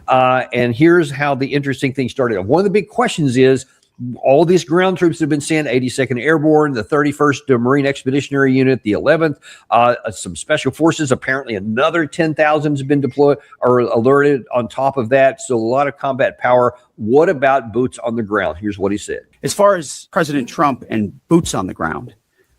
And here's how the interesting thing started. One of the big questions is, all these ground troops have been sent, 82nd Airborne, the 31st Marine Expeditionary Unit, the 11th, some special forces. Apparently another 10,000 has been deployed or alerted on top of that. So a lot of combat power. What about boots on the ground? Here's what he said. As far as President Trump and boots on the ground,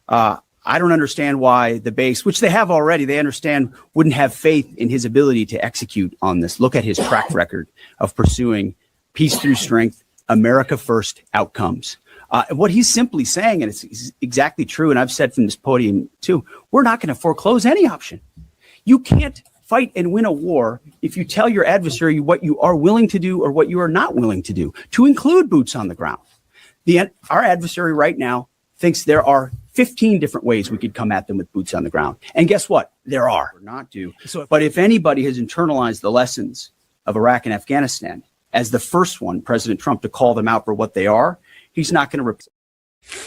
I don't understand why the base, which they have already, they understand, wouldn't have faith in his ability to execute on this. Look at his track record of pursuing peace through strength, America first outcomes. What he's simply saying, and it's exactly true, and I've said from this podium too, we're not going to foreclose any option. You can't fight and win a war if you tell your adversary what you are willing to do or what you are not willing to do, to include boots on the ground. Our adversary right now thinks there are 15 different ways we could come at them with boots on the ground. And guess what? There are. We're not do. But if anybody has internalized the lessons of Iraq and Afghanistan as the first one, President Trump, to call them out for what they are, he's not going to.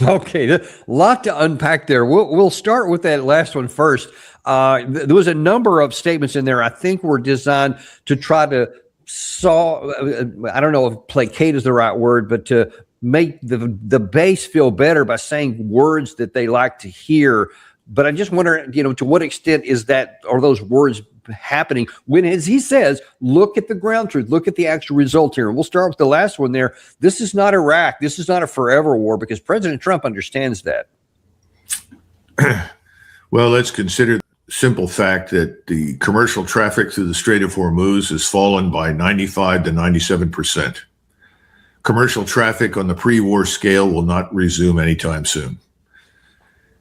Okay, a lot to unpack there. We'll start with that last one first. There was a number of statements in there I think were designed to try to solve, I don't know if placate is the right word, but to make the base feel better by saying words that they like to hear. But I just wonder, to what extent are those words happening when, as he says, look at the ground truth, look at the actual result here. And we'll start with the last one there. This is not Iraq. This is not a forever war, because President Trump understands that. Well, let's consider the simple fact that the commercial traffic through the Strait of Hormuz has fallen by 95 to 97%. Commercial traffic on the pre-war scale will not resume anytime soon.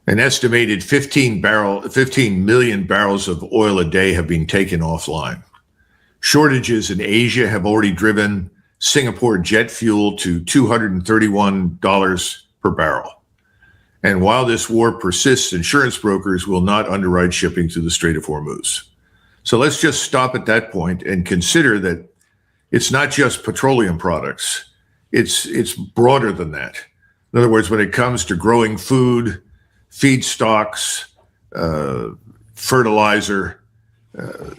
An estimated 15 million barrels of oil a day have been taken offline. Shortages in Asia have already driven Singapore jet fuel to $231 per barrel. And while this war persists, insurance brokers will not underwrite shipping through the Strait of Hormuz. So let's just stop at that point and consider that it's not just petroleum products. It's broader than that. In other words, when it comes to growing food, feedstocks, fertilizer,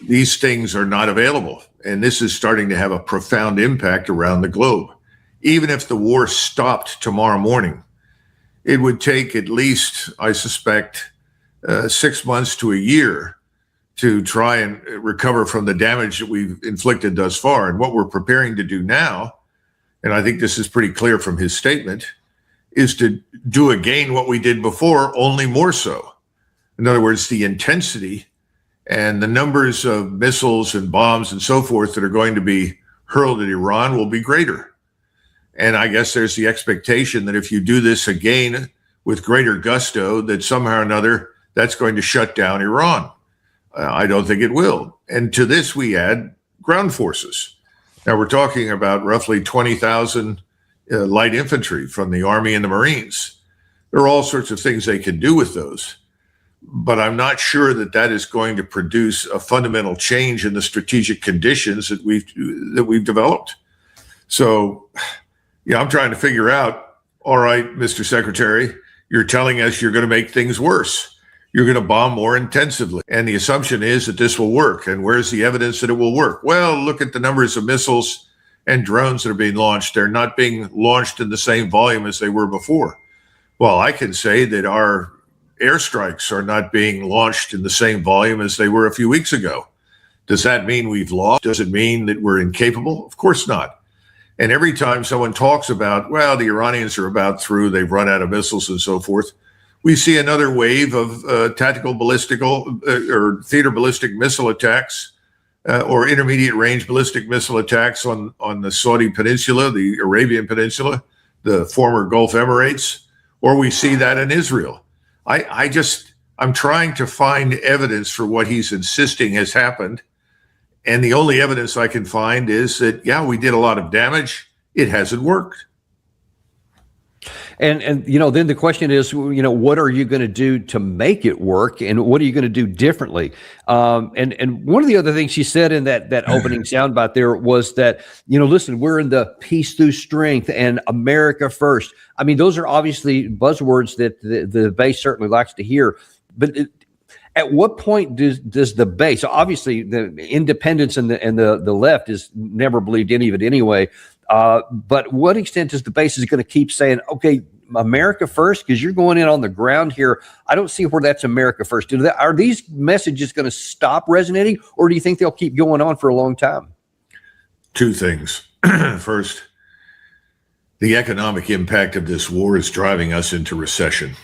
these things are not available. And this is starting to have a profound impact around the globe. Even if the war stopped tomorrow morning, it would take at least, I suspect, 6 months to a year to try and recover from the damage that we've inflicted thus far. And what we're preparing to do now, and I think this is pretty clear from his statement, is to do again what we did before, only more so. In other words, the intensity and the numbers of missiles and bombs and so forth that are going to be hurled at Iran will be greater. And I guess there's the expectation that if you do this again with greater gusto, that somehow or another that's going to shut down Iran. I don't think it will. And to this we add ground forces. Now we're talking about roughly 20,000 light infantry from the Army and the Marines. There are all sorts of things they can do with those, but I'm not sure that is going to produce a fundamental change in the strategic conditions that we've developed. So, I'm trying to figure out, all right, Mr. Secretary, you're telling us you're going to make things worse. You're going to bomb more intensively. And the assumption is that this will work. And where's the evidence that it will work? Well, look at the numbers of missiles and drones that are being launched. They're not being launched in the same volume as they were before. Well, I can say that our airstrikes are not being launched in the same volume as they were a few weeks ago. Does that mean we've lost? Does it mean that we're incapable? Of course not. And every time someone talks about, well, the Iranians are about through, they've run out of missiles and so forth, we see another wave of tactical ballistical or theater ballistic missile attacks or intermediate range ballistic missile attacks on the Saudi Peninsula, the Arabian Peninsula, the former Gulf Emirates, or we see that in Israel. I'm trying to find evidence for what he's insisting has happened. And the only evidence I can find is that, we did a lot of damage. It hasn't worked. And then the question is, what are you going to do to make it work, and what are you going to do differently? And one of the other things she said in that opening soundbite there was that, listen, we're in the peace through strength and America first. I mean, those are obviously buzzwords that the base certainly likes to hear. But At what point does the base? So obviously, the independents and the left is never believed any of it anyway. But what extent does the base is going to keep saying, okay, America first, because you're going in on the ground here? I don't see where that's America first. Are these messages going to stop resonating, or do you think they'll keep going on for a long time? Two things. First, the economic impact of this war is driving us into recession.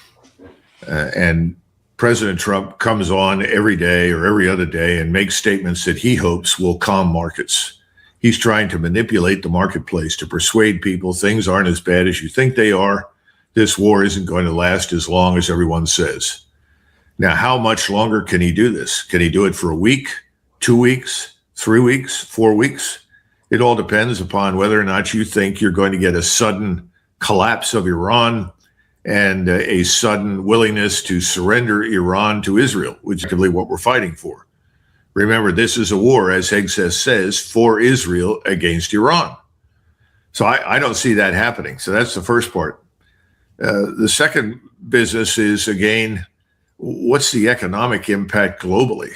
And President Trump comes on every day or every other day and makes statements that he hopes will calm markets. He's trying to manipulate the marketplace to persuade people things aren't as bad as you think they are. This war isn't going to last as long as everyone says. Now, how much longer can he do this? Can he do it for a week, 2 weeks, 3 weeks, 4 weeks? It all depends upon whether or not you think you're going to get a sudden collapse of Iran and a sudden willingness to surrender Iran to Israel, which is actually what we're fighting for. Remember, this is a war, as Hegseth says, for Israel against Iran. So I don't see that happening. So that's the first part. The second business is, again, what's the economic impact globally?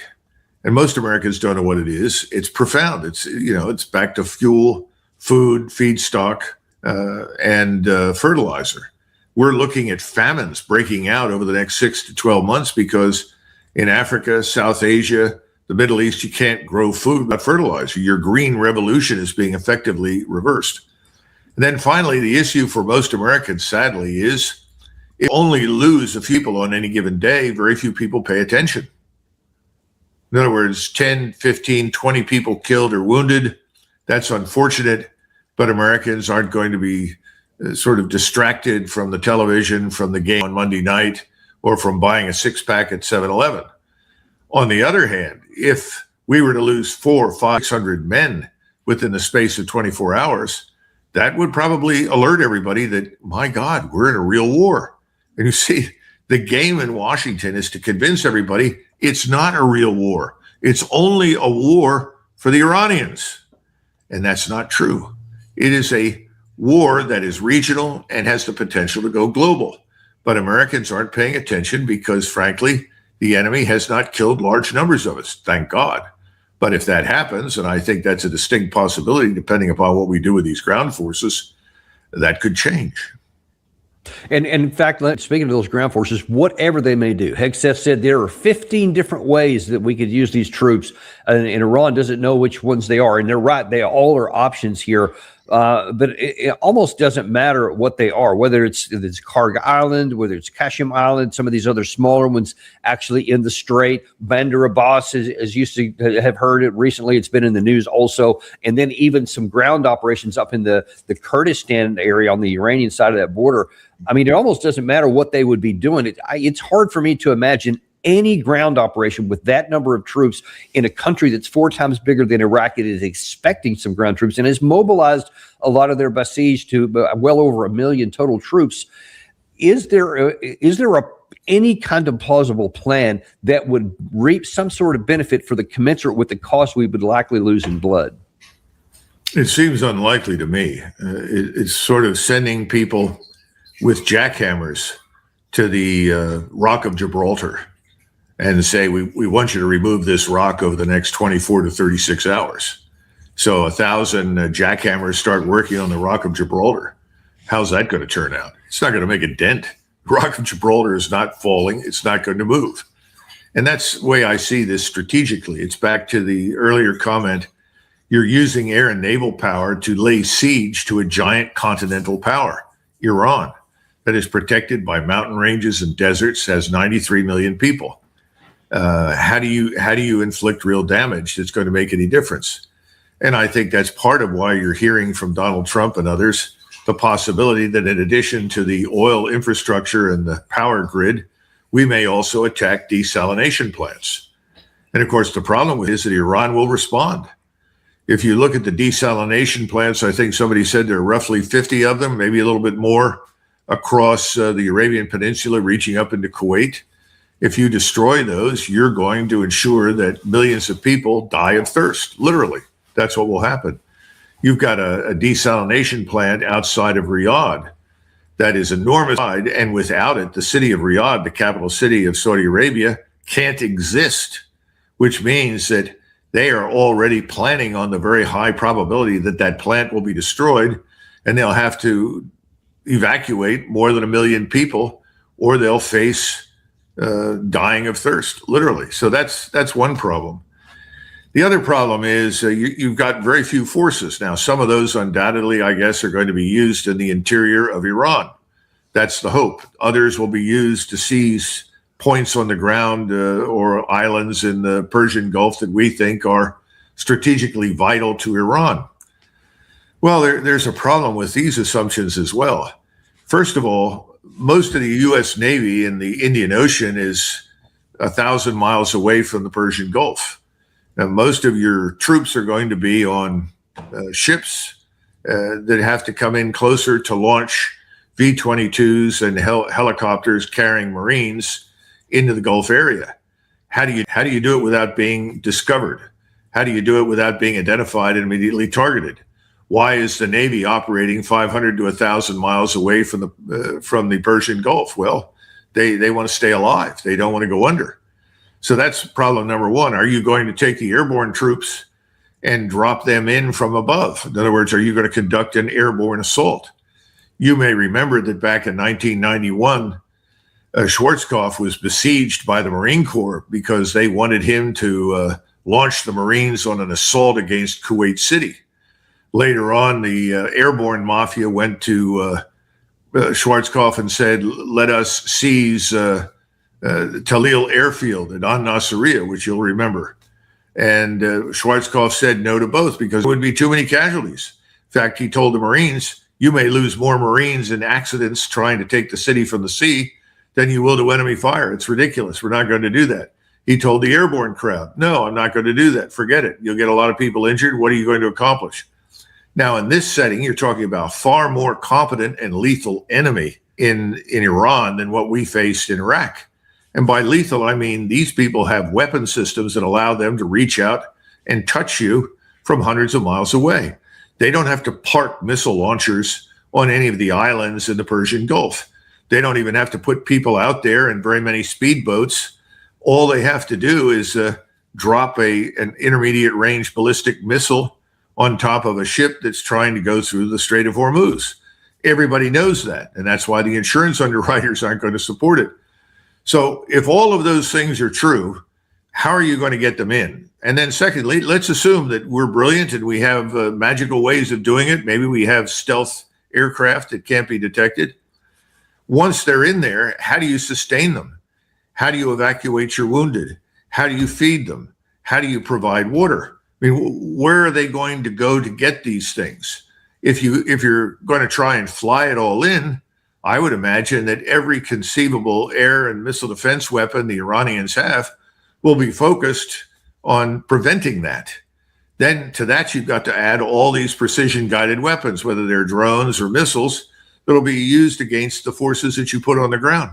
And most Americans don't know what it is. It's profound. It's back to fuel, food, feedstock, and fertilizer. We're looking at famines breaking out over the next 6 to 12 months because in Africa, South Asia, the Middle East, you can't grow food without fertilizer. Your green revolution is being effectively reversed. And then finally, the issue for most Americans, sadly, is if you only lose a few people on any given day, very few people pay attention. In other words, 10, 15, 20 people killed or wounded. That's unfortunate, but Americans aren't going to be sort of distracted from the television, from the game on Monday night, or from buying a six-pack at 7-Eleven. On the other hand, if we were to lose 400, 500, 600 men within the space of 24 hours, that would probably alert everybody that, my God, we're in a real war. And you see, the game in Washington is to convince everybody it's not a real war. It's only a war for the Iranians. And that's not true. It is a war that is regional and has the potential to go global. But Americans aren't paying attention because, frankly, the enemy has not killed large numbers of us, thank God. But if that happens, and I think that's a distinct possibility, depending upon what we do with these ground forces, that could change. And in fact, speaking of those ground forces, whatever they may do, Hegseth said there are 15 different ways that we could use these troops, and Iran doesn't know which ones they are. And they're right; they all are options here. But it almost doesn't matter what they are, whether it's Karg Island, whether it's Kashim Island, some of these other smaller ones actually in the Strait. Bandar Abbas, as you have heard it recently, it's been in the news also. And then even some ground operations up in the Kurdistan area on the Iranian side of that border. I mean, it almost doesn't matter what they would be doing. It's hard for me to imagine any ground operation with that number of troops in a country that's 4 times bigger than Iraq. It is expecting some ground troops and has mobilized a lot of their Basij to well over 1 million total troops. Is there any kind of plausible plan that would reap some sort of benefit for the commensurate with the cost we would likely lose in blood? It seems unlikely to me. It's sort of sending people with jackhammers to the Rock of Gibraltar and say, we want you to remove this rock over the next 24 to 36 hours. So 1,000 jackhammers start working on the Rock of Gibraltar. How's that going to turn out? It's not going to make a dent. The Rock of Gibraltar is not falling. It's not going to move. And that's the way I see this strategically. It's back to the earlier comment. You're using air and naval power to lay siege to a giant continental power, Iran, that is protected by mountain ranges and deserts, has 93 million people. How do you inflict real damage that's going to make any difference? And I think that's part of why you're hearing from Donald Trump and others the possibility that in addition to the oil infrastructure and the power grid, we may also attack desalination plants. And of course, the problem with it is that Iran will respond. If you look at the desalination plants, I think somebody said there are roughly 50 of them, maybe a little bit more, across the Arabian Peninsula, reaching up into Kuwait. If you destroy those, you're going to ensure that millions of people die of thirst. Literally, that's what will happen. You've got a desalination plant outside of Riyadh that is enormous, and without it, the city of Riyadh, the capital city of Saudi Arabia, can't exist, which means that they are already planning on the very high probability that that plant will be destroyed, and they'll have to evacuate more than 1 million people, or they'll face dying of thirst, literally. So that's one problem. The other problem is you've got very few forces. Now, some of those undoubtedly, I guess, are going to be used in the interior of Iran. That's the hope. Others will be used to seize points on the ground or islands in the Persian Gulf that we think are strategically vital to Iran. Well, there's a problem with these assumptions as well. First of all, most of the U.S. Navy in the Indian Ocean is 1,000 miles away from the Persian Gulf. Now, most of your troops are going to be on ships that have to come in closer to launch V-22s and helicopters carrying Marines into the Gulf area. How do you do it without being discovered? How do you do it without being identified and immediately targeted? Why is the Navy operating 500 to 1,000 miles away from the Persian Gulf? Well, they want to stay alive. They don't want to go under. So that's problem number one. Are you going to take the airborne troops and drop them in from above? In other words, are you going to conduct an airborne assault? You may remember that back in 1991, Schwarzkopf was besieged by the Marine Corps because they wanted him to launch the Marines on an assault against Kuwait City. Later on, the airborne mafia went to Schwarzkopf and said, let us seize Talil Airfield at An Nasiriyah, which you'll remember. And Schwarzkopf said no to both because it would be too many casualties. In fact, he told the Marines, you may lose more Marines in accidents trying to take the city from the sea than you will to enemy fire. It's ridiculous. We're not going to do that. He told the airborne crowd, no, I'm not going to do that. Forget it. You'll get a lot of people injured. What are you going to accomplish? Now, in this setting, you're talking about a far more competent and lethal enemy in Iran than what we faced in Iraq. And by lethal, I mean these people have weapon systems that allow them to reach out and touch you from hundreds of miles away. They don't have to park missile launchers on any of the islands in the Persian Gulf. They don't even have to put people out there in very many speedboats. All they have to do is drop an intermediate range ballistic missile on top of a ship that's trying to go through the Strait of Hormuz. Everybody knows that, and that's why the insurance underwriters aren't going to support it. So if all of those things are true, how are you going to get them in? And then secondly, let's assume that we're brilliant and we have magical ways of doing it. Maybe we have stealth aircraft that can't be detected. Once they're in there, how do you sustain them? How do you evacuate your wounded? How do you feed them? How do you provide water? I mean, where are they going to go to get these things? If you're going to try and fly it all in, I would imagine that every conceivable air and missile defense weapon the Iranians have will be focused on preventing that. Then to that, you've got to add all these precision guided weapons, whether they're drones or missiles, that will be used against the forces that you put on the ground.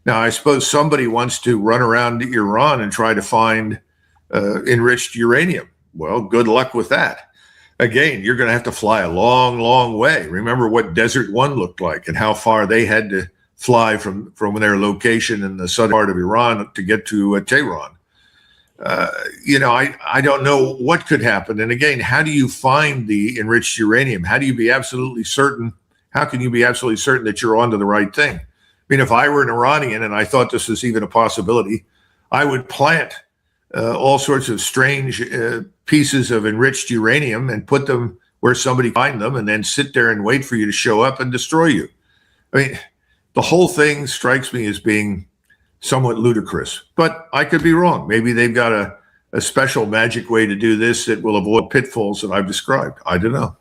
Now, I suppose somebody wants to run around Iran and try to find enriched uranium. Well, good luck with that. Again, you're going to have to fly a long, long way. Remember what Desert One looked like and how far they had to fly from their location in the southern part of Iran to get to Tehran. I don't know what could happen. And again, how do you find the enriched uranium? How do you be absolutely certain? How can you be absolutely certain that you're onto the right thing? I mean, if I were an Iranian and I thought this was even a possibility, I would plant all sorts of strange pieces of enriched uranium and put them where somebody find them and then sit there and wait for you to show up and destroy you. I mean, the whole thing strikes me as being somewhat ludicrous, but I could be wrong. Maybe they've got a special magic way to do this that will avoid pitfalls that I've described. I don't know.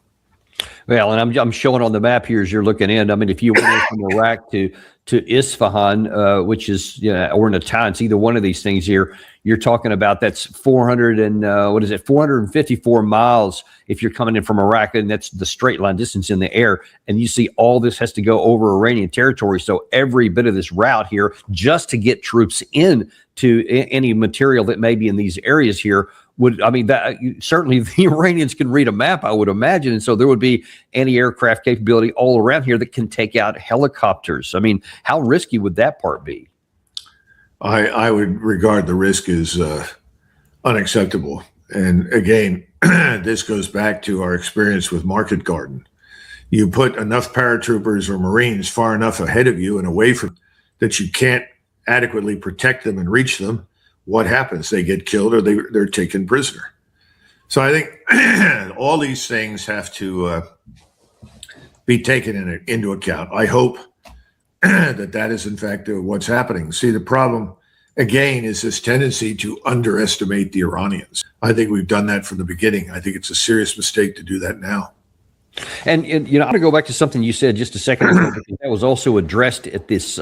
Well, and I'm showing on the map here as you're looking in. I mean, if you went from Iraq to Isfahan, which is, or Natanz, either one of these things here, you're talking about that's 454 miles if you're coming in from Iraq, and that's the straight line distance in the air. And you see all this has to go over Iranian territory. So every bit of this route here, just to get troops in to any material that may be in these areas here, that certainly the Iranians can read a map, I would imagine. And so there would be anti-aircraft capability all around here that can take out helicopters. I mean, how risky would that part be? I would regard the risk as unacceptable. And again, this goes back to our experience with Market Garden. You put enough paratroopers or Marines far enough ahead of you and away from that you can't adequately protect them and reach them. What happens? They get killed or they're taken prisoner. So I think all these things have to be taken into account. I hope that is in fact what's happening. See, the problem again is this tendency to underestimate the Iranians. I think we've done that from the beginning. I think it's a serious mistake to do that now. And you know, I'm going to go back to something you said just a second ago, because that was also addressed at this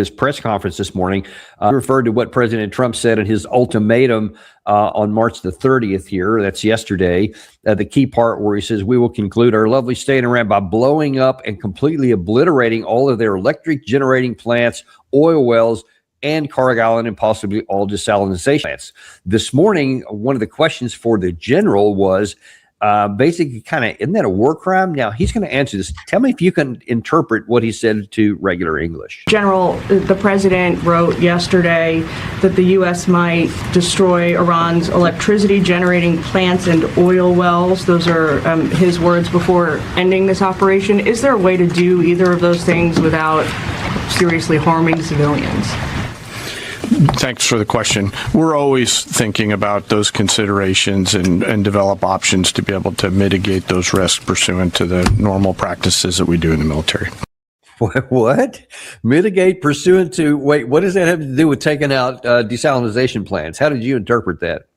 press conference this morning. Referred to what President Trump said in his ultimatum on March the 30th here. That's yesterday. The key part where he says, "We will conclude our lovely stay in Iran by blowing up and completely obliterating all of their electric generating plants, oil wells, and Carg Island, and possibly all desalination plants." This morning, one of the questions for the general was, basically kind of, isn't that a war crime? Now he's going to answer this. Tell me if you can interpret what he said to regular English. General, the president wrote yesterday that the U.S. might destroy Iran's electricity generating plants and oil wells. Those are his words before ending this operation. Is there a way to do either of those things without seriously harming civilians? Thanks for the question. We're always thinking about those considerations and develop options to be able to mitigate those risks pursuant to the normal practices that we do in the military. What? Mitigate pursuant to, wait, what does that have to do with taking out desalination plants? How did you interpret that?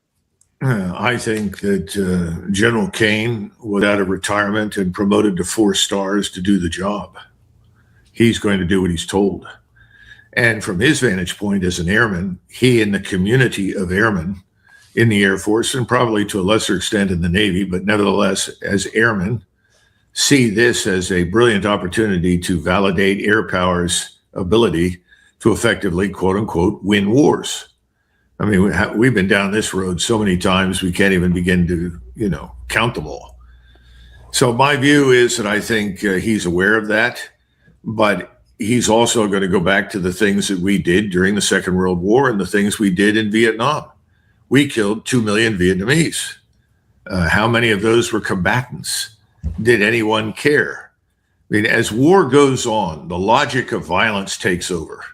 I think that General Kane was out of retirement and promoted to 4 stars to do the job. He's going to do what he's told. And from his vantage point as an airman, he and the community of airmen in the Air Force, and probably to a lesser extent in the Navy, but nevertheless as airmen, see this as a brilliant opportunity to validate air power's ability to effectively, quote unquote, win wars. I mean, we've been down this road so many times we can't even begin to, count them all. So my view is that I think he's aware of that, but he's also going to go back to the things that we did during the Second World War and the things we did in Vietnam. We killed 2 million Vietnamese. How many of those were combatants? Did anyone care? I mean, as war goes on, the logic of violence takes over.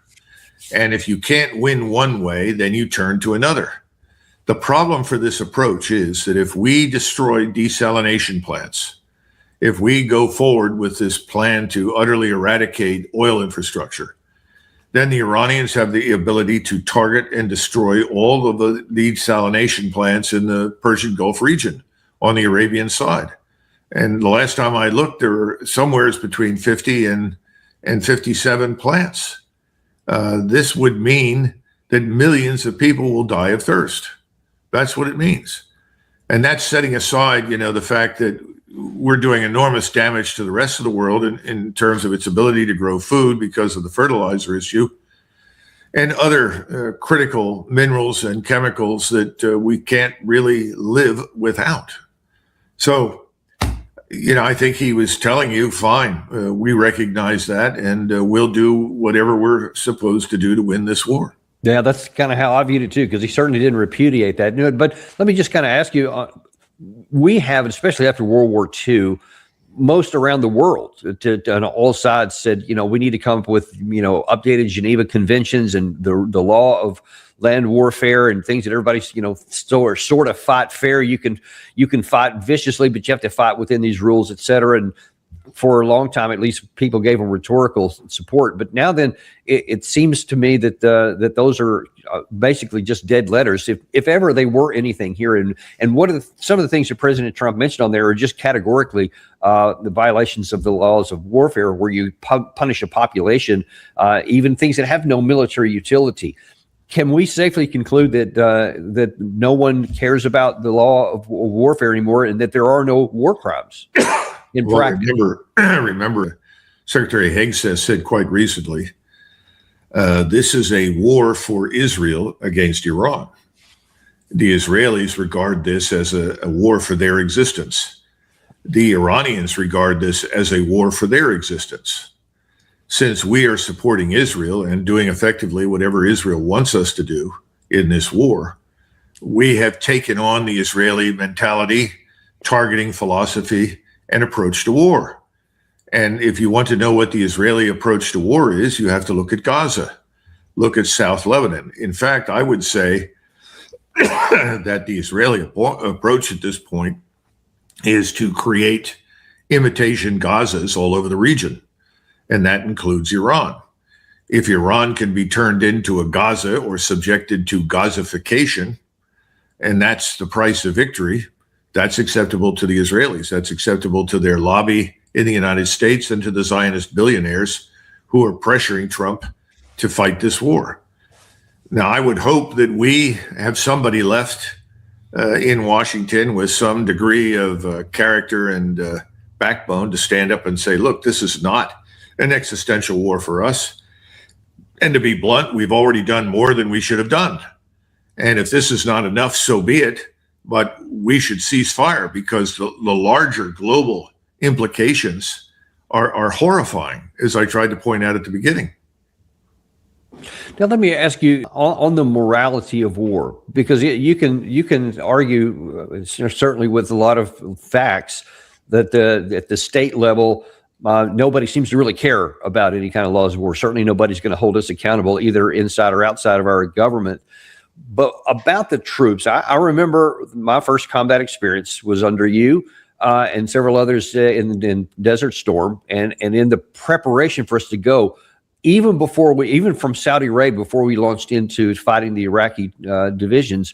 And if you can't win one way, then you turn to another. The problem for this approach is that if we destroy desalination plants, if we go forward with this plan to utterly eradicate oil infrastructure, then the Iranians have the ability to target and destroy all of the desalination plants in the Persian Gulf region on the Arabian side. And the last time I looked, there were somewhere between 50 and 57 plants. This would mean that millions of people will die of thirst. That's what it means. And that's setting aside, the fact that we're doing enormous damage to the rest of the world in terms of its ability to grow food because of the fertilizer issue and other critical minerals and chemicals that we can't really live without. So, I think he was telling you, fine, we recognize that and we'll do whatever we're supposed to do to win this war. Yeah, that's kind of how I viewed it too, because he certainly didn't repudiate that. But let me just kind of ask you, we have, especially after World War II, most around the world on all sides said, we need to come up with, updated Geneva Conventions and the law of land warfare and things that everybody's, sort of fight fair. You can fight viciously, but you have to fight within these rules, et cetera. And for a long time, at least, people gave them rhetorical support. But now then, it seems to me that that those are basically just dead letters, if ever they were anything here. And what are some of the things that President Trump mentioned on there are just categorically the violations of the laws of warfare, where you punish a population, even things that have no military utility. Can we safely conclude that that no one cares about the law of warfare anymore, and that there are no war crimes? Remember, Secretary Haig said quite recently, this is a war for Israel against Iran. The Israelis regard this as a war for their existence. The Iranians regard this as a war for their existence. since we are supporting Israel and doing effectively whatever Israel wants us to do in this war, we have taken on the Israeli mentality, targeting philosophy, and approach to war. And if you want to know what the Israeli approach to war is, you have to look at Gaza, look at South Lebanon. In fact, I would say that the Israeli approach at this point is to create imitation Gazas all over the region, and that includes Iran. If Iran can be turned into a Gaza or subjected to Gazification, and that's the price of victory, that's acceptable to the Israelis. That's acceptable to their lobby in the United States and to the Zionist billionaires who are pressuring Trump to fight this war. Now, I would hope that we have somebody left in Washington with some degree of character and backbone to stand up and say, look, this is not an existential war for us. And to be blunt, we've already done more than we should have done. And if this is not enough, so be it. But we should cease fire, because the larger global implications are horrifying, as I tried to point out at the beginning. Now, let me ask you on the morality of war, because you can argue, certainly with a lot of facts, that at the state level, nobody seems to really care about any kind of laws of war. Certainly nobody's going to hold us accountable, either inside or outside of our government. But about the troops, I remember my first combat experience was under you and several others in Desert Storm, and in the preparation for us to go, even from Saudi Arabia, before we launched into fighting the Iraqi divisions,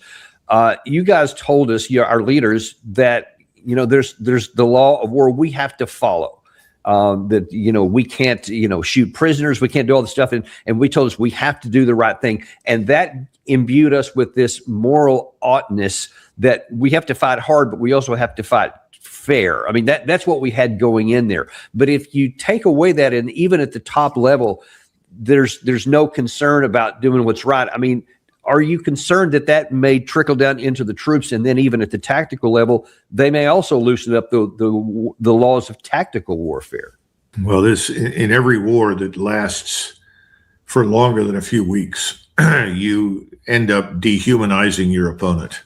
you guys told us, our leaders, that there's the law of war we have to follow. That we can't shoot prisoners, we can't do all this stuff, and we told us we have to do the right thing, and that imbued us with this moral oughtness that we have to fight hard, but we also have to fight fair. I mean, that's what we had going in there. But if you take away that, and even at the top level, there's no concern about doing what's right. I mean, are you concerned that may trickle down into the troops, and then even at the tactical level, they may also loosen up the laws of tactical warfare? Well, in every war that lasts for longer than a few weeks, you end up dehumanizing your opponent.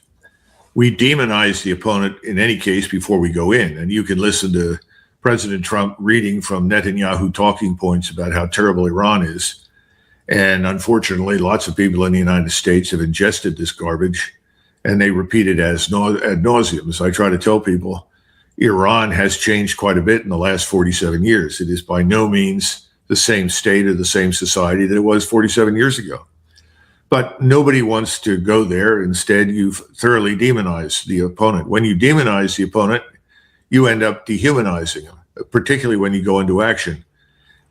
We demonize the opponent in any case before we go in, and you can listen to President Trump reading from Netanyahu talking points about how terrible Iran is. And unfortunately, lots of people in the United States have ingested this garbage, and they repeat it ad nauseum. So I try to tell people, Iran has changed quite a bit in the last 47 years. It is by no means the same state or the same society that it was 47 years ago. But nobody wants to go there. Instead, you've thoroughly demonized the opponent. When you demonize the opponent, you end up dehumanizing them, particularly when you go into action.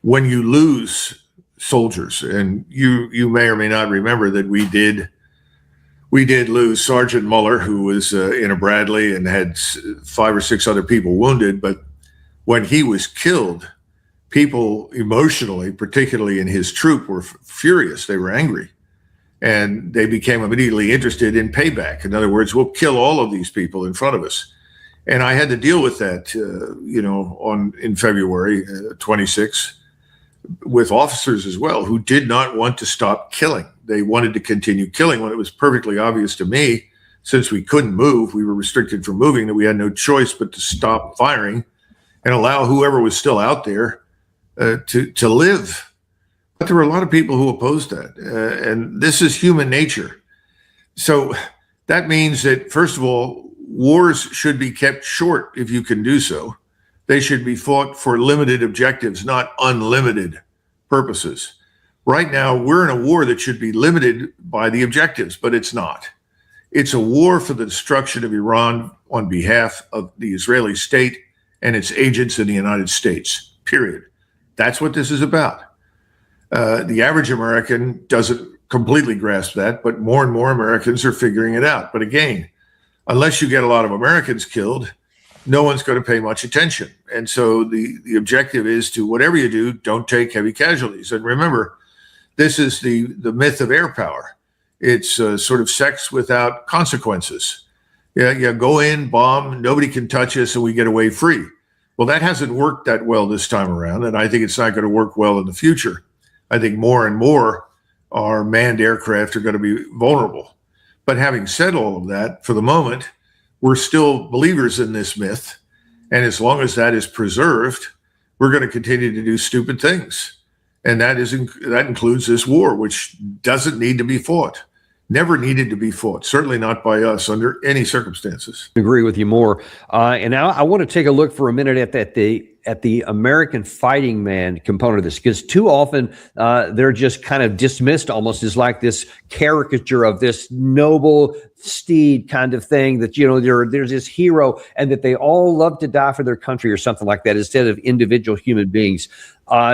When you lose soldiers, and you may or may not remember that we did lose Sergeant Muller, who was in a Bradley and had 5 or 6 other people wounded. But when he was killed, people emotionally, particularly in his troop, were furious. They were angry. And they became immediately interested in payback. In other words, we'll kill all of these people in front of us. And I had to deal with that, in February 26, with officers as well, who did not want to stop killing. They wanted to continue killing when it was perfectly obvious to me, since we couldn't move, we were restricted from moving, that we had no choice but to stop firing and allow whoever was still out there to live. But there were a lot of people who opposed that. And this is human nature. So that means that, first of all, wars should be kept short if you can do so. They should be fought for limited objectives, not unlimited purposes. Right now, we're in a war that should be limited by the objectives, but it's not. It's a war for the destruction of Iran on behalf of the Israeli state and its agents in the United States, period. That's what this is about. The average American doesn't completely grasp that, but more and more Americans are figuring it out. But again, unless you get a lot of Americans killed, no one's going to pay much attention. And so the objective is to, whatever you do, don't take heavy casualties. And remember, this is the myth of air power. It's sort of sex without consequences. Yeah, go in, bomb, nobody can touch us, and we get away free. Well, that hasn't worked that well this time around, and I think it's not going to work well in the future. I think more and more our manned aircraft are going to be vulnerable. But having said all of that, for the moment, we're still believers in this myth. And as long as that is preserved, we're going to continue to do stupid things. And that includes this war, which doesn't need to be fought. Never needed to be fought, certainly not by us under any circumstances. Agree with you more. And now I want to take a look for a minute at the American fighting man component of this, because too often they're just kind of dismissed almost as like this caricature of this noble steed kind of thing, that, you know, there's this hero and that they all love to die for their country or something like that, instead of individual human beings.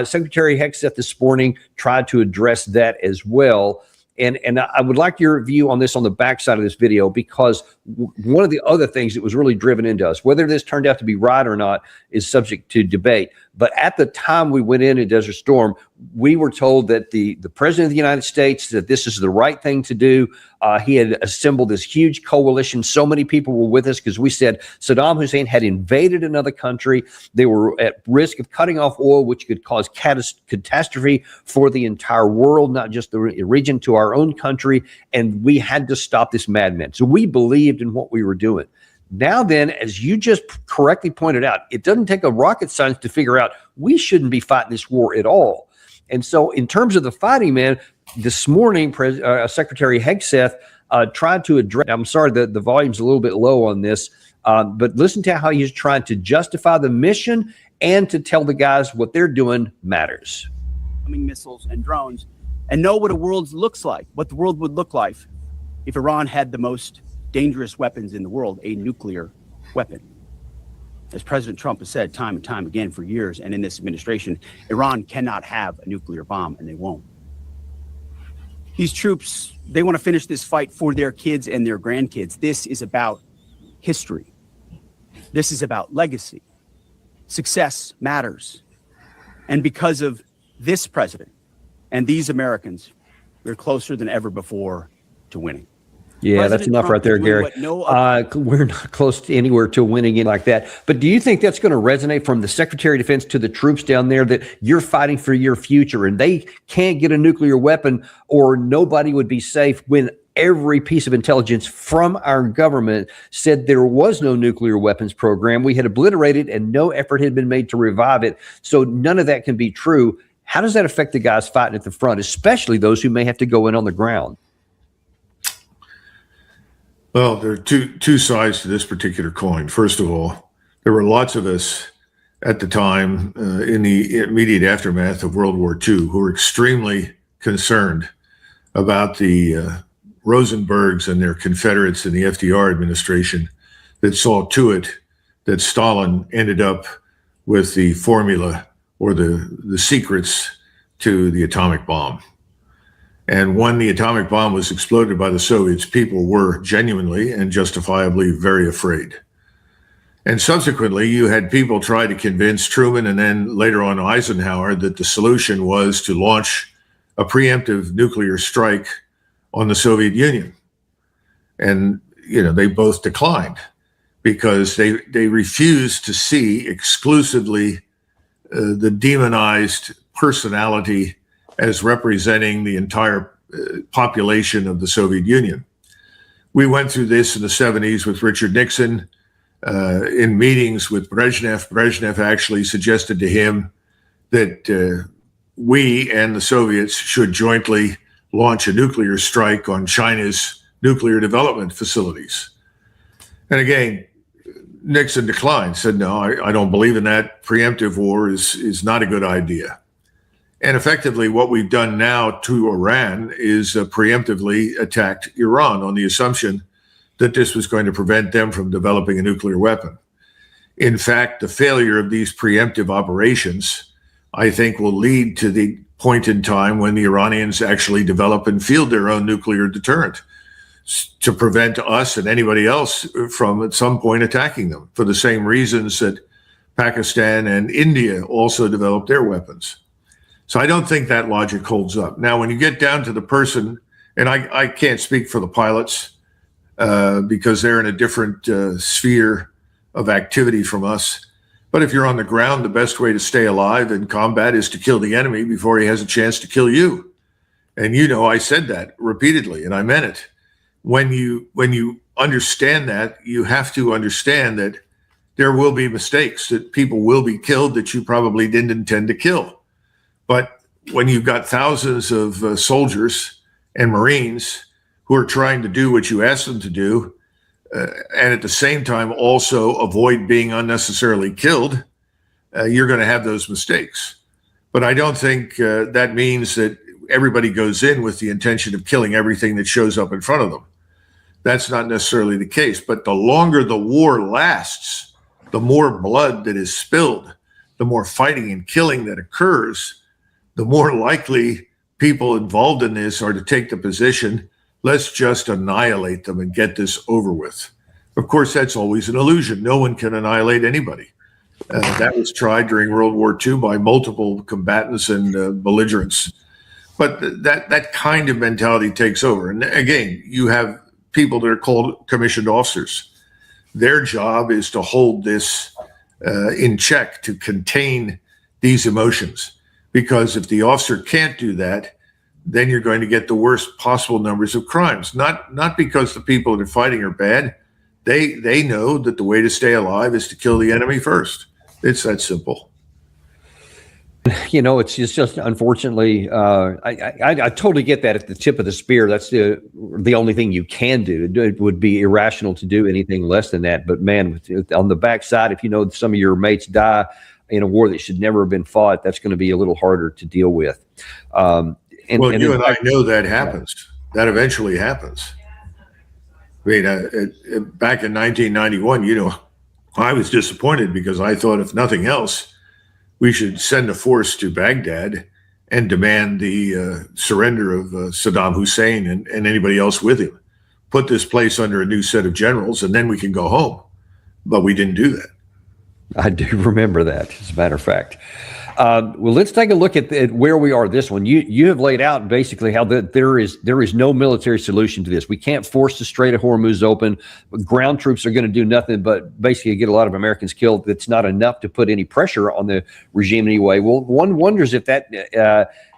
Secretary Hegseth this morning tried to address that as well. And I would like your view on this on the backside of this video, because one of the other things that was really driven into us, whether this turned out to be right or not, is subject to debate. But at the time we went into Desert Storm, we were told that the President of the United States, that this is the right thing to do. He had assembled this huge coalition. So many people were with us because we said Saddam Hussein had invaded another country. They were at risk of cutting off oil, which could cause catastrophe for the entire world, not just the region, to our own country. And we had to stop this madman. So we believed in what we were doing. Now then, as you just correctly pointed out, it doesn't take a rocket science to figure out we shouldn't be fighting this war at all. And so in terms of the fighting man, this morning, Secretary Hegseth tried to address, I'm sorry, the volume's a little bit low on this, but listen to how he's trying to justify the mission and to tell the guys what they're doing matters. Missiles and drones, and know what a world looks like, what the world would look like if Iran had the most dangerous weapons in the world, a nuclear weapon. As President Trump has said time and time again for years, and in this administration, Iran cannot have a nuclear bomb, and they won't. These troops, they want to finish this fight for their kids and their grandkids. This is about history. This is about legacy. Success matters. And because of this president and these Americans, we're closer than ever before to winning. Yeah, that's enough right there, Gary. We're not close to anywhere to winning it like that. But do you think that's going to resonate from the Secretary of Defense to the troops down there, that you're fighting for your future and they can't get a nuclear weapon or nobody would be safe, when every piece of intelligence from our government said there was no nuclear weapons program? We had obliterated and no effort had been made to revive it. So none of that can be true. How does that affect the guys fighting at the front, especially those who may have to go in on the ground? Well, there are two sides to this particular coin. First of all, there were lots of us at the time in the immediate aftermath of World War II who were extremely concerned about the Rosenbergs and their Confederates in the FDR administration that saw to it that Stalin ended up with the formula or the secrets to the atomic bomb. And when the atomic bomb was exploded by the Soviets, people were genuinely and justifiably very afraid. And subsequently, you had people try to convince Truman and then later on Eisenhower that the solution was to launch a preemptive nuclear strike on the Soviet Union. And, you know, they both declined because they refused to see exclusively the demonized personality as representing the entire population of the Soviet Union. We went through this in the 70s with Richard Nixon in meetings with Brezhnev. Brezhnev actually suggested to him that we and the Soviets should jointly launch a nuclear strike on China's nuclear development facilities. And again, Nixon declined, said, no, I don't believe in that. Preemptive war is not a good idea. And effectively, what we've done now to Iran is preemptively attacked Iran on the assumption that this was going to prevent them from developing a nuclear weapon. In fact, the failure of these preemptive operations, I think, will lead to the point in time when the Iranians actually develop and field their own nuclear deterrent to prevent us and anybody else from at some point attacking them, for the same reasons that Pakistan and India also developed their weapons. So I don't think that logic holds up. Now, when you get down to the person, and I can't speak for the pilots because they're in a different sphere of activity from us, But if you're on the ground, the best way to stay alive in combat is to kill the enemy before he has a chance to kill you. And I said that repeatedly, and I meant it. When you understand that, you have to understand that there will be mistakes, that people will be killed that you probably didn't intend to kill. But when you've got thousands of soldiers and Marines who are trying to do what you asked them to do, and at the same time also avoid being unnecessarily killed, you're going to have those mistakes. But I don't think that means that everybody goes in with the intention of killing everything that shows up in front of them. That's not necessarily the case. But the longer the war lasts, the more blood that is spilled, the more fighting and killing that occurs, the more likely people involved in this are to take the position, let's just annihilate them and get this over with. Of course, that's always an illusion. No one can annihilate anybody. That was tried during World War II by multiple combatants and belligerents. But that kind of mentality takes over. And again, you have people that are called commissioned officers. Their job is to hold this in check, to contain these emotions. Because if the officer can't do that, then you're going to get the worst possible numbers of crimes. Not because the people that are fighting are bad. They know that the way to stay alive is to kill the enemy first. It's that simple. It's just unfortunately, I totally get that at the tip of the spear. That's the only thing you can do. It would be irrational to do anything less than that. But man, on the backside, if some of your mates die in a war that should never have been fought, that's going to be a little harder to deal with. I know that happens. That eventually happens. I mean, back in 1991, I was disappointed because I thought, if nothing else, we should send a force to Baghdad and demand the surrender of Saddam Hussein and anybody else with him. Put this place under a new set of generals, and then we can go home. But we didn't do that. I do remember that, as a matter of fact. Well, let's take a look at where we are. This one, you have laid out basically how there is no military solution to this. We can't force the Strait of Hormuz open. Ground troops are going to do nothing but basically get a lot of Americans killed. That's not enough to put any pressure on the regime anyway. Well, one wonders if that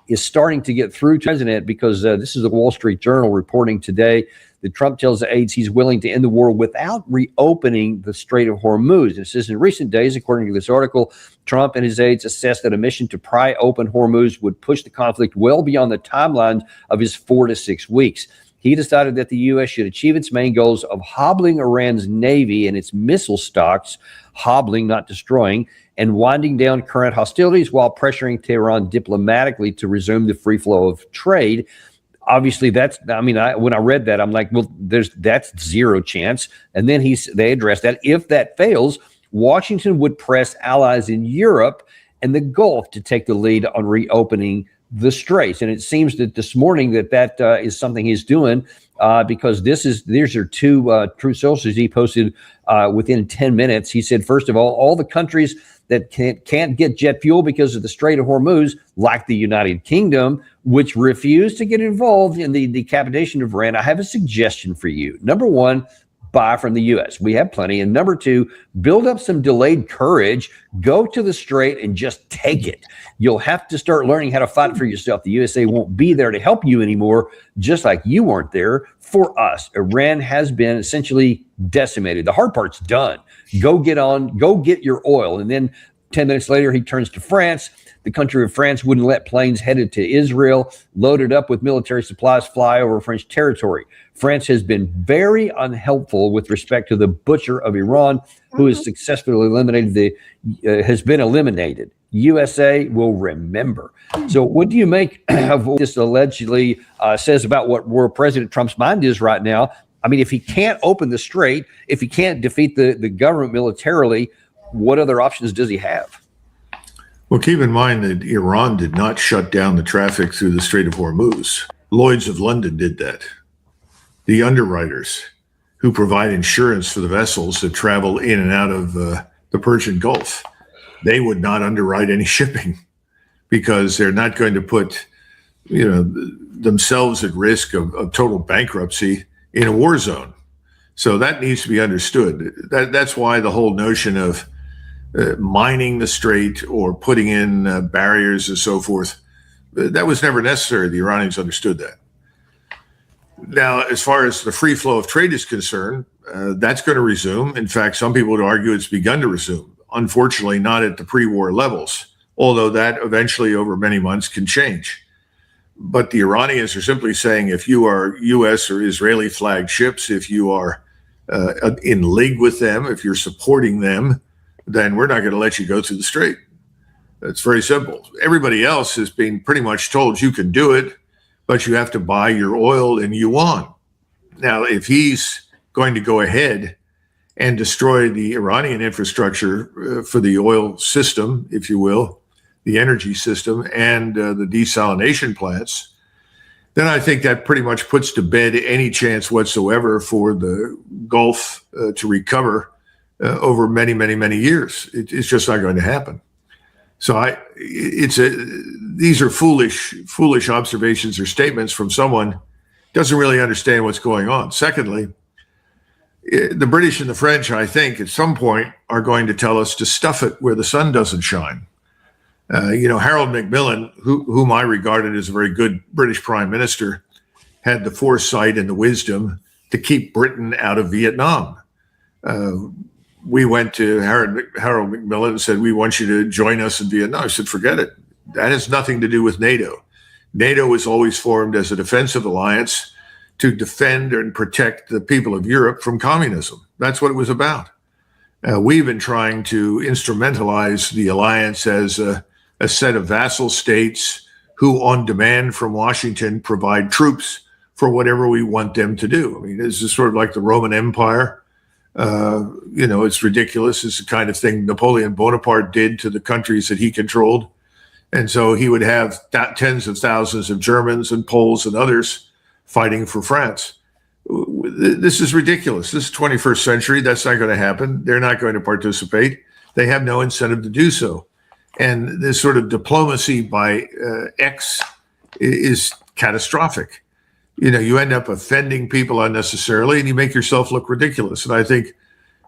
is starting to get through to the president, because this is the Wall Street Journal reporting today that Trump tells the aides he's willing to end the war without reopening the Strait of Hormuz. It says in recent days, according to this article, Trump and his aides assessed that a mission to pry open Hormuz would push the conflict well beyond the timeline of his 4 to 6 weeks. He decided that the U.S. should achieve its main goals of hobbling Iran's navy and its missile stocks, hobbling, not destroying, and winding down current hostilities while pressuring Tehran diplomatically to resume the free flow of trade. Obviously, when I read that, I'm like, well, that's zero chance. And then they addressed that. If that fails, Washington would press allies in Europe and the Gulf to take the lead on reopening the straits. And it seems that this morning that is something he's doing, because these are two true sources he posted within 10 minutes. He said, first of all the countries that can't get jet fuel because of the Strait of Hormuz, like the United Kingdom, which refused to get involved in the decapitation of Iran, I have a suggestion for you. Number one, buy from the U.S. We have plenty. And number two, build up some delayed courage. Go to the Strait and just take it. You'll have to start learning how to fight for yourself. The USA won't be there to help you anymore, just like you weren't there for us. Iran has been essentially decimated. The hard part's done. Go get your oil. And then 10 minutes later, he turns to France. The country of France wouldn't let planes headed to Israel, loaded up with military supplies, fly over French territory. France has been very unhelpful with respect to the butcher of Iran, who has successfully has been eliminated. USA will remember. So what do you make of what this allegedly says about where President Trump's mind is right now? I mean, if he can't open the strait, if he can't defeat the government militarily, what other options does he have? Well, keep in mind that Iran did not shut down the traffic through the Strait of Hormuz. Lloyd's of London did that. The underwriters who provide insurance for the vessels that travel in and out of the Persian Gulf, they would not underwrite any shipping because they're not going to put themselves at risk of total bankruptcy in a war zone. So that needs to be understood. That's why the whole notion of mining the strait or putting in barriers and so forth. That was never necessary. The Iranians understood that. Now, as far as the free flow of trade is concerned, that's going to resume. In fact, some people would argue it's begun to resume. Unfortunately, not at the pre-war levels, although that eventually over many months can change. But the Iranians are simply saying if you are U.S. or Israeli flagged ships, if you are in league with them, if you're supporting them, then we're not going to let you go through the strait. It's very simple. Everybody else is being pretty much told you can do it, but you have to buy your oil in yuan. Now, if he's going to go ahead and destroy the Iranian infrastructure for the oil system, if you will, the energy system, and the desalination plants, then I think that pretty much puts to bed any chance whatsoever for the Gulf to recover over many, many, many years. It's just not going to happen. So these are foolish observations or statements from someone who doesn't really understand what's going on. Secondly, the British and the French, I think, at some point are going to tell us to stuff it where the sun doesn't shine. Harold Macmillan, whom I regarded as a very good British prime minister, had the foresight and the wisdom to keep Britain out of Vietnam. We went to Harold Macmillan and said, we want you to join us in Vietnam. I said, forget it. That has nothing to do with NATO. NATO was always formed as a defensive alliance to defend and protect the people of Europe from communism. That's what it was about. We've been trying to instrumentalize the alliance as a set of vassal states who, on demand from Washington, provide troops for whatever we want them to do. I mean, this is sort of like the Roman Empire. It's ridiculous. It's the kind of thing Napoleon Bonaparte did to the countries that he controlled. And so he would have tens of thousands of Germans and Poles and others fighting for France. This is ridiculous. This is 21st century. That's not going to happen. They're not going to participate. They have no incentive to do so. And this sort of diplomacy by X is catastrophic. You end up offending people unnecessarily and you make yourself look ridiculous. And I think,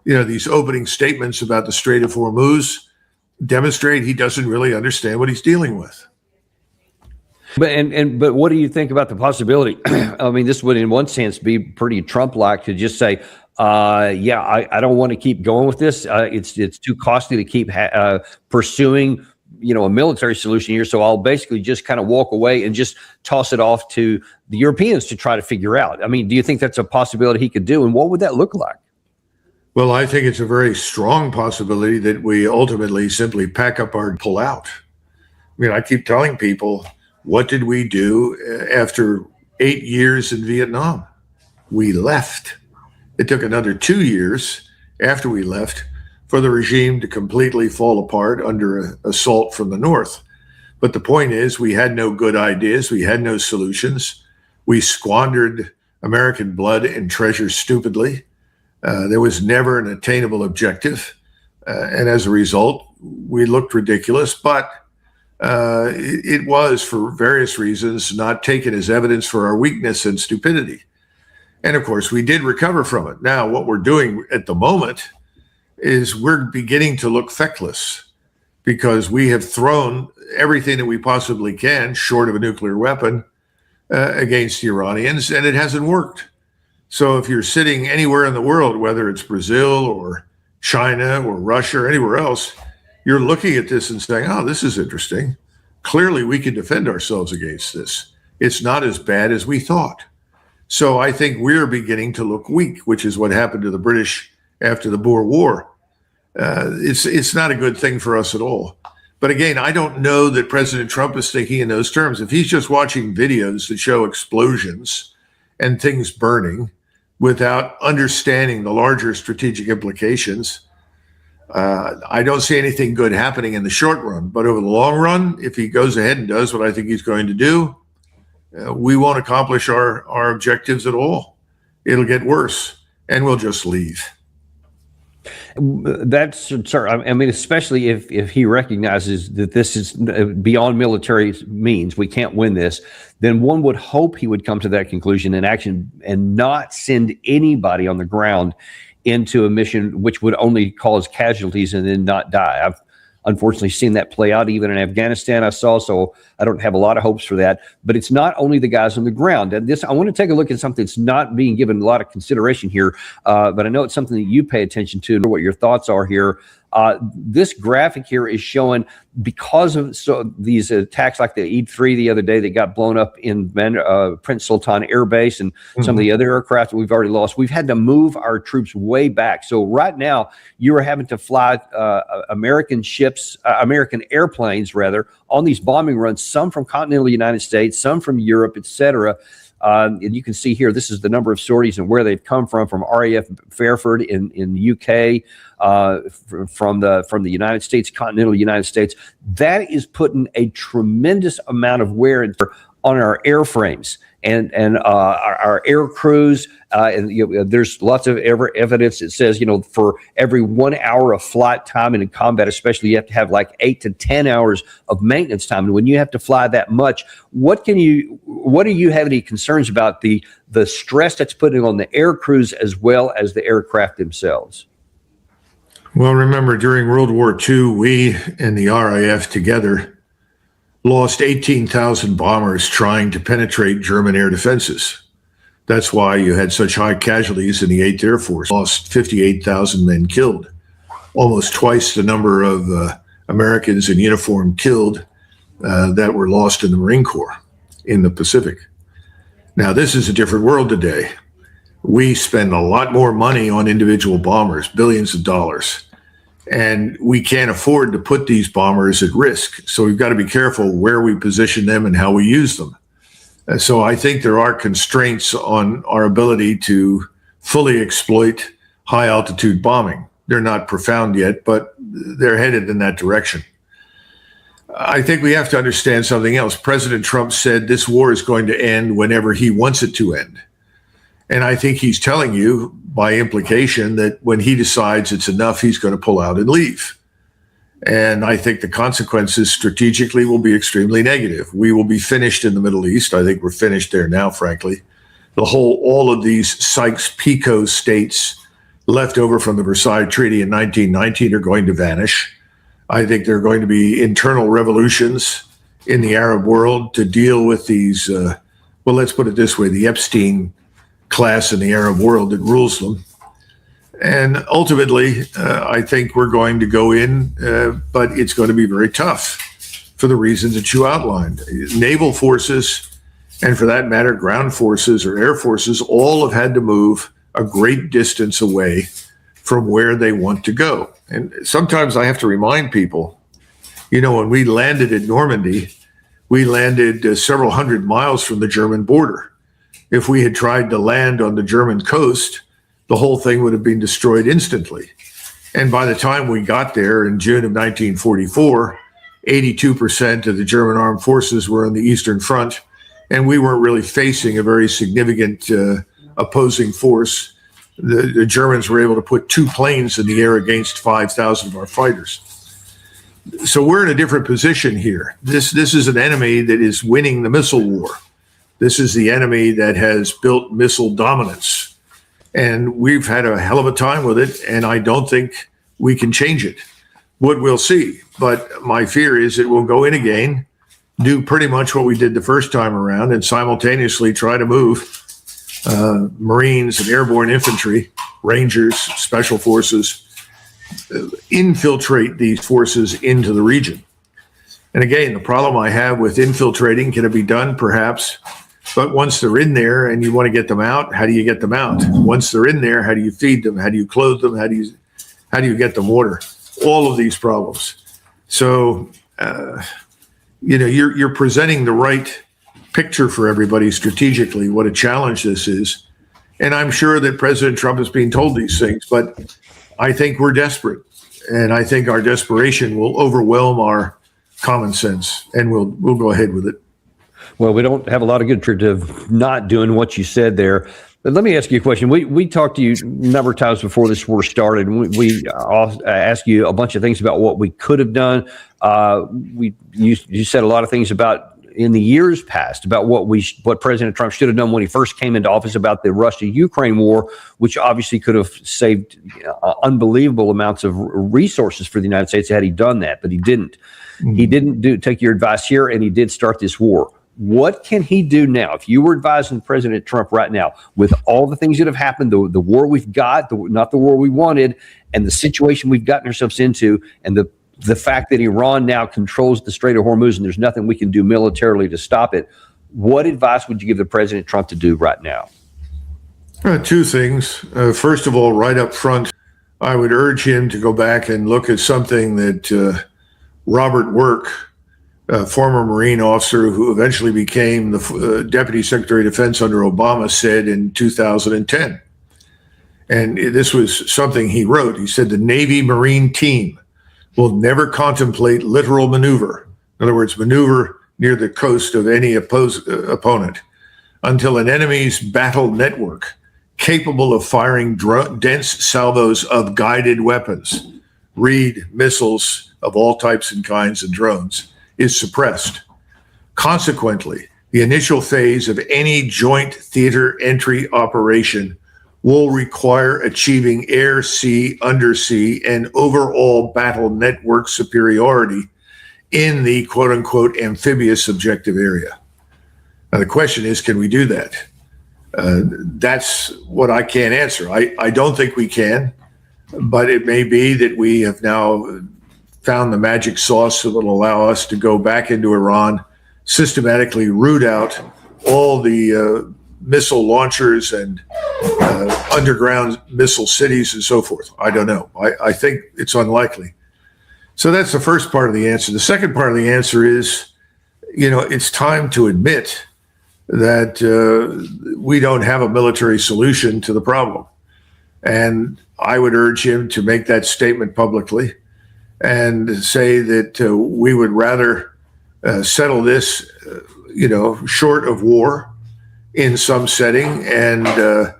these opening statements about the Strait of Hormuz demonstrate he doesn't really understand what he's dealing with. But what do you think about the possibility? I mean, this would in one sense be pretty Trump-like to just say, I don't want to keep going with this. It's too costly to keep pursuing a military solution here. So I'll basically just kind of walk away and just toss it off to the Europeans to try to figure out. I mean, do you think that's a possibility he could do? And what would that look like? Well, I think it's a very strong possibility that we ultimately simply pack up and pull out. I mean, I keep telling people, what did we do after 8 years in Vietnam? We left. It took another 2 years after we left for the regime to completely fall apart under assault from the north. But the point is, we had no good ideas. We had no solutions. We squandered American blood and treasure stupidly. There was never an attainable objective. And as a result, we looked ridiculous. But it was, for various reasons, not taken as evidence for our weakness and stupidity. And of course, we did recover from it. Now, what we're doing at the moment is we're beginning to look feckless because we have thrown everything that we possibly can, short of a nuclear weapon, against the Iranians, and it hasn't worked. So if you're sitting anywhere in the world, whether it's Brazil or China or Russia or anywhere else, you're looking at this and saying, oh, this is interesting. Clearly, we can defend ourselves against this. It's not as bad as we thought. So I think we're beginning to look weak, which is what happened to the British after the Boer War. It's not a good thing for us at all. But again, I don't know that President Trump is thinking in those terms. If he's just watching videos that show explosions and things burning without understanding the larger strategic implications, I don't see anything good happening in the short run. But over the long run, if he goes ahead and does what I think he's going to do, we won't accomplish our objectives at all. It'll get worse, and we'll just leave. That's, sir. I mean, especially if he recognizes that this is beyond military means, we can't win this, then one would hope he would come to that conclusion in action and not send anybody on the ground into a mission which would only cause casualties and then not die. I've unfortunately seen that play out even in Afghanistan. So I don't have a lot of hopes for that. But it's not only the guys on the ground. And I want to take a look at something that's not being given a lot of consideration here, but I know it's something that you pay attention to and what your thoughts are here. This graphic here is showing, because of these attacks like the Eid-3 the other day that got blown up in Prince Sultan Air Base and some of the other aircraft that we've already lost, we've had to move our troops way back. So right now, you are having to fly American airplanes rather, on these bombing runs, some from continental United States, some from Europe, etc. And you can see here, this is the number of sorties and where they've come from RAF Fairford in the UK, from the United States, continental United States. That is putting a tremendous amount of wear on our airframes and our air crews. And there's lots of evidence that says, for every 1 hour of flight time and in combat, especially, you have to have like 8 to 10 hours of maintenance time. And when you have to fly that much, what do you have any concerns about the stress that's putting on the air crews as well as the aircraft themselves? Well, remember, during World War II, we and the RAF together lost 18,000 bombers trying to penetrate German air defenses. That's why you had such high casualties in the 8th Air Force. Lost 58,000 men killed, almost twice the number of Americans in uniform killed that were lost in the Marine Corps in the Pacific. Now, this is a different world today. We spend a lot more money on individual bombers, billions of dollars, and we can't afford to put these bombers at risk. So we've got to be careful where we position them and how we use them. And so I think there are constraints on our ability to fully exploit high altitude bombing. They're not profound yet, but they're headed in that direction. I think we have to understand something else. President Trump said this war is going to end whenever he wants it to end. And I think he's telling you by implication that when he decides it's enough, he's going to pull out and leave. And I think the consequences strategically will be extremely negative. We will be finished in the Middle East. I think we're finished there now, frankly. All of these Sykes-Picot states left over from the Versailles Treaty in 1919 are going to vanish. I think there are going to be internal revolutions in the Arab world to deal with these, let's put it this way, the Epstein class in the Arab world that rules them. And ultimately, I think we're going to go in, but it's going to be very tough for the reasons that you outlined. Naval forces, and for that matter, ground forces or air forces, all have had to move a great distance away from where they want to go. And sometimes I have to remind people, when we landed at Normandy, we landed several hundred miles from the German border. If we had tried to land on the German coast, the whole thing would have been destroyed instantly. And by the time we got there in June of 1944, 82% of the German armed forces were on the Eastern Front, and we weren't really facing a very significant opposing force. The Germans were able to put 2 planes in the air against 5,000 of our fighters. So we're in a different position here. This is an enemy that is winning the missile war. This is the enemy that has built missile dominance. And we've had a hell of a time with it, and I don't think we can change it. What we'll see. But my fear is it will go in again, do pretty much what we did the first time around, and simultaneously try to move Marines and airborne infantry, Rangers, special forces, infiltrate these forces into the region. And again, the problem I have with infiltrating, can it be done? Perhaps. But once they're in there and you want to get them out, how do you get them out? Once they're in there, how do you feed them? How do you clothe them? How do you get them water? All of these problems. So, you're presenting the right picture for everybody strategically, what a challenge this is. And I'm sure that President Trump is being told these things, but I think we're desperate. And I think our desperation will overwhelm our common sense, and we'll go ahead with it. Well, we don't have a lot of good of not doing what you said there. But let me ask you a question. We talked to you a number of times before this war started. And we asked you a bunch of things about what we could have done. You said a lot of things about in the years past about what President Trump should have done when he first came into office about the Russia-Ukraine war, which obviously could have saved unbelievable amounts of resources for the United States had he done that, but he didn't. He didn't take your advice here, and he did start this war. What can he do now? If you were advising President Trump right now, with all the things that have happened, the war we've got, not the war we wanted, and the situation we've gotten ourselves into, and the fact that Iran now controls the Strait of Hormuz and there's nothing we can do militarily to stop it, what advice would you give the President Trump to do right now? Two things. First of all, right up front, I would urge him to go back and look at something that Robert Work, a former Marine officer who eventually became the Deputy Secretary of Defense under Obama, said in 2010. And this was something he wrote. He said, the Navy Marine team will never contemplate literal maneuver, in other words, maneuver near the coast of any opponent, until an enemy's battle network capable of firing dense salvos of guided weapons, read missiles of all types and kinds and drones, is suppressed. Consequently, the initial phase of any joint theater entry operation will require achieving air, sea, undersea, and overall battle network superiority in the quote unquote amphibious objective area. Now, the question is, can we do that? That's what I can't answer. I don't think we can, but it may be that we have now found the magic sauce that will allow us to go back into Iran, systematically root out all the missile launchers and underground missile cities and so forth. I don't know. I think it's unlikely. So that's the first part of the answer. The second part of the answer is, it's time to admit that we don't have a military solution to the problem. And I would urge him to make that statement publicly and say that we would rather settle this, short of war in some setting and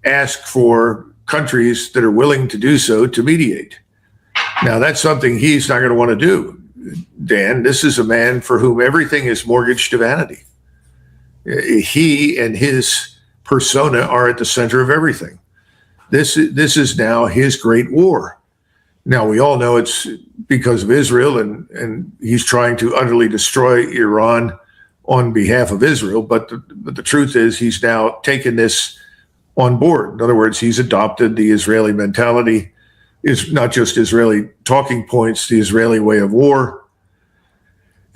ask for countries that are willing to do so to mediate. Now, that's something he's not going to want to do, Dan. This is a man for whom everything is mortgaged to vanity. He and his persona are at the center of everything. This is now his great war. Now, we all know it's because of Israel, and he's trying to utterly destroy Iran on behalf of Israel. But the truth is he's now taken this on board. In other words, he's adopted the Israeli mentality, is not just Israeli talking points, the Israeli way of war.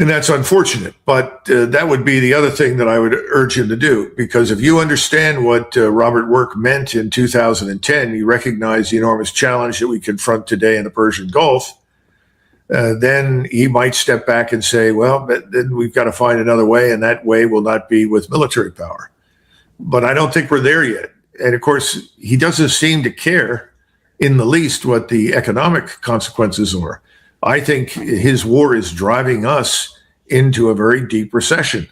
And that's unfortunate. But that would be the other thing that I would urge him to do, because if you understand what Robert Work meant in 2010, you recognize the enormous challenge that we confront today in the Persian Gulf, then he might step back and say, well, then we've got to find another way, and that way will not be with military power. But I don't think we're there yet. And of course, he doesn't seem to care in the least what the economic consequences are. I think his war is driving us into a very deep recession.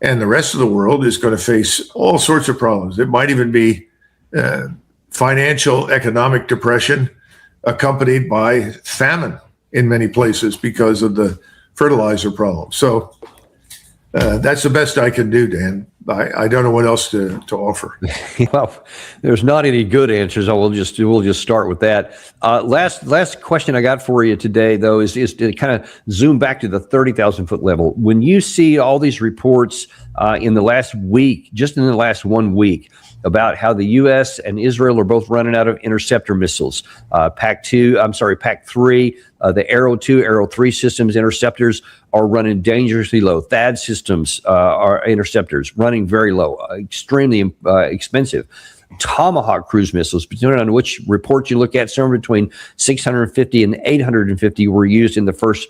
And the rest of the world is going to face all sorts of problems. It might even be financial, economic depression accompanied by famine in many places because of the fertilizer problem. So that's the best I can do, Dan. I don't know what else to offer. Well, there's not any good answers. We'll just start with that. Last question I got for you today, though, is to kind of zoom back to the 30,000 foot level. When you see all these reports in the last week, just in the last 1 week, about how the U.S. and Israel are both running out of interceptor missiles, PAC 3, the Arrow 2, Arrow 3 systems interceptors are running dangerously low. THAAD systems are interceptors running very low, extremely expensive. Tomahawk cruise missiles, depending on which report you look at, somewhere between 650 and 850 were used in the first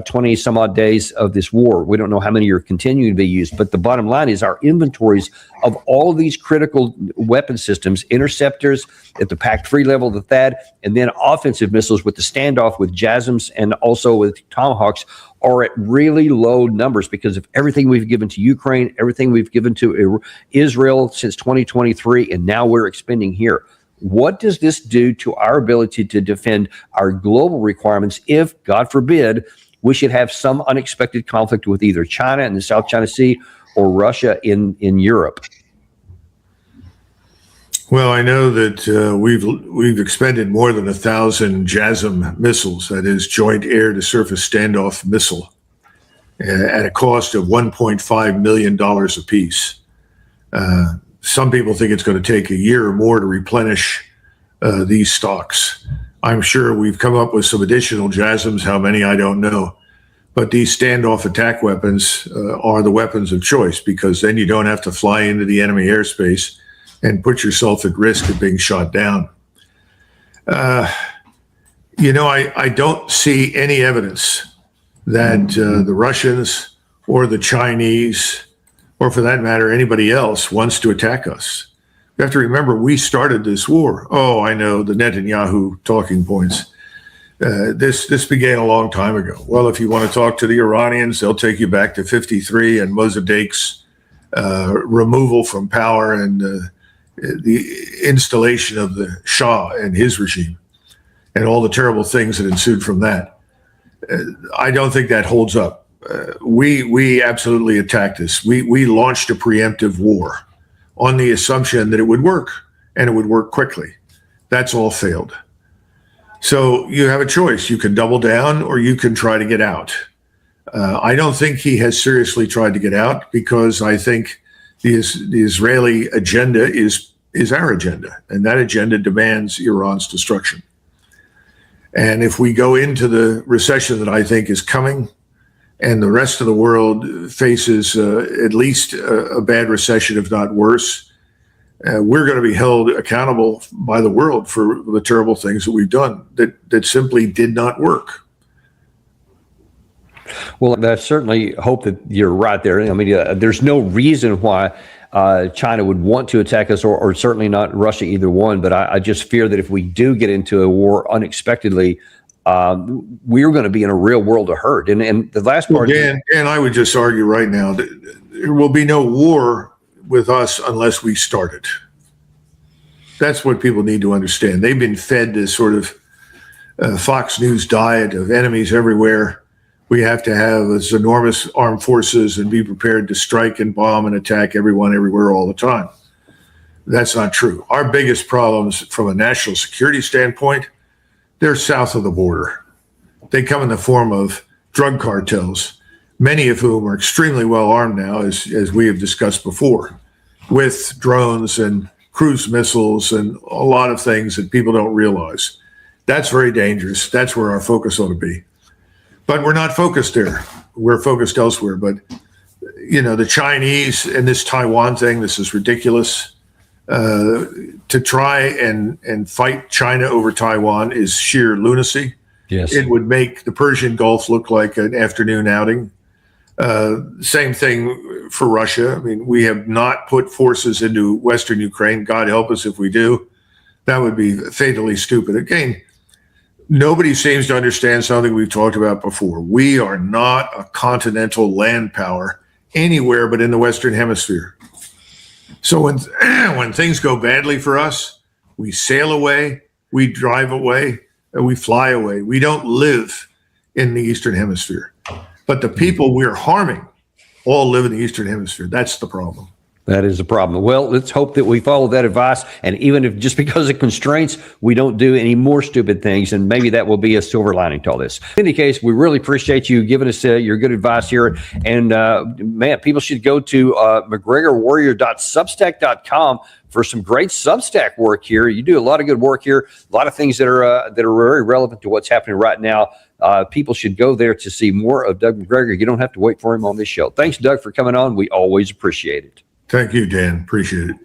20 some odd days of this war. We don't know how many are continuing to be used, but the bottom line is our inventories of all of these critical weapon systems, interceptors at the PAC 3 level, the THAAD, and then offensive missiles with the standoff with JASSMs and also with Tomahawks are at really low numbers because of everything we've given to Ukraine, everything we've given to Israel since 2023, and now we're expending here. What does this do to our ability to defend our global requirements if, God forbid, we should have some unexpected conflict with either China in the South China Sea or Russia in Europe? Well, I know that we've expended more than 1,000 JASSM missiles, that is Joint Air to Surface Standoff Missile, at a cost of $1.5 million apiece. Some people think it's going to take a year or more to replenish these stocks. I'm sure we've come up with some additional JASSMs. How many, I don't know. But these standoff attack weapons are the weapons of choice, because then you don't have to fly into the enemy airspace and put yourself at risk of being shot down. I don't see any evidence that the Russians or the Chinese, or for that matter, anybody else wants to attack us. You have to remember, we started this war. Oh, I know, the Netanyahu talking points. This began a long time ago. Well, if you want to talk to the Iranians, they'll take you back to 53 and Mossadegh's removal from power and the installation of the Shah and his regime and all the terrible things that ensued from that. I don't think that holds up. We absolutely attacked this. We launched a preemptive war on the assumption that it would work, and it would work quickly. That's all failed. So you have a choice. You can double down or you can try to get out. I don't think he has seriously tried to get out, because I think the Israeli agenda is our agenda, and that agenda demands Iran's destruction. And if we go into the recession that I think is coming, and the rest of the world faces at least a bad recession, if not worse, we're going to be held accountable by the world for the terrible things that we've done that simply did not work. Well, I certainly hope that you're right there. I mean, there's no reason why China would want to attack us, or certainly not Russia, either one. But I just fear that if we do get into a war unexpectedly, we're going to be in a real world of hurt. And the last part, Dan, I would just argue right now that there will be no war with us unless we start it. That's what people need to understand. They've been fed this sort of Fox News diet of enemies everywhere. We have to have this enormous armed forces and be prepared to strike and bomb and attack everyone, everywhere, all the time. That's not true. Our biggest problems from a national security standpoint, they're south of the border. They come in the form of drug cartels, many of whom are extremely well armed now, as we have discussed before, with drones and cruise missiles and a lot of things that people don't realize. That's very dangerous. That's where our focus ought to be. But we're not focused there. We're focused elsewhere. But, the Chinese and this Taiwan thing, this is ridiculous. To try and fight China over Taiwan is sheer lunacy. yes, It would make the Persian Gulf look like an afternoon outing. Same thing for Russia. I mean, we have not put forces into Western Ukraine. God help us if we do. That would be fatally stupid. Again, nobody seems to understand something we've talked about before. We are not a continental land power anywhere but in the Western Hemisphere. So when things go badly for us, we sail away, we drive away, and we fly away. We don't live in the Eastern Hemisphere. But the people we're harming all live in the Eastern Hemisphere. That's the problem. that is the problem. Well, let's hope that we follow that advice. And even if just because of constraints, we don't do any more stupid things, and maybe that will be a silver lining to all this. In any case, we really appreciate you giving us your good advice here. And man, people should go to MacGregorWarrior.substack.com for some great Substack work here. You do a lot of good work here, a lot of things that are very relevant to what's happening right now. People should go there to see more of Doug Macgregor. You don't have to wait for him on this show. Thanks, Doug, for coming on. We always appreciate it. Thank you, Dan. Appreciate it.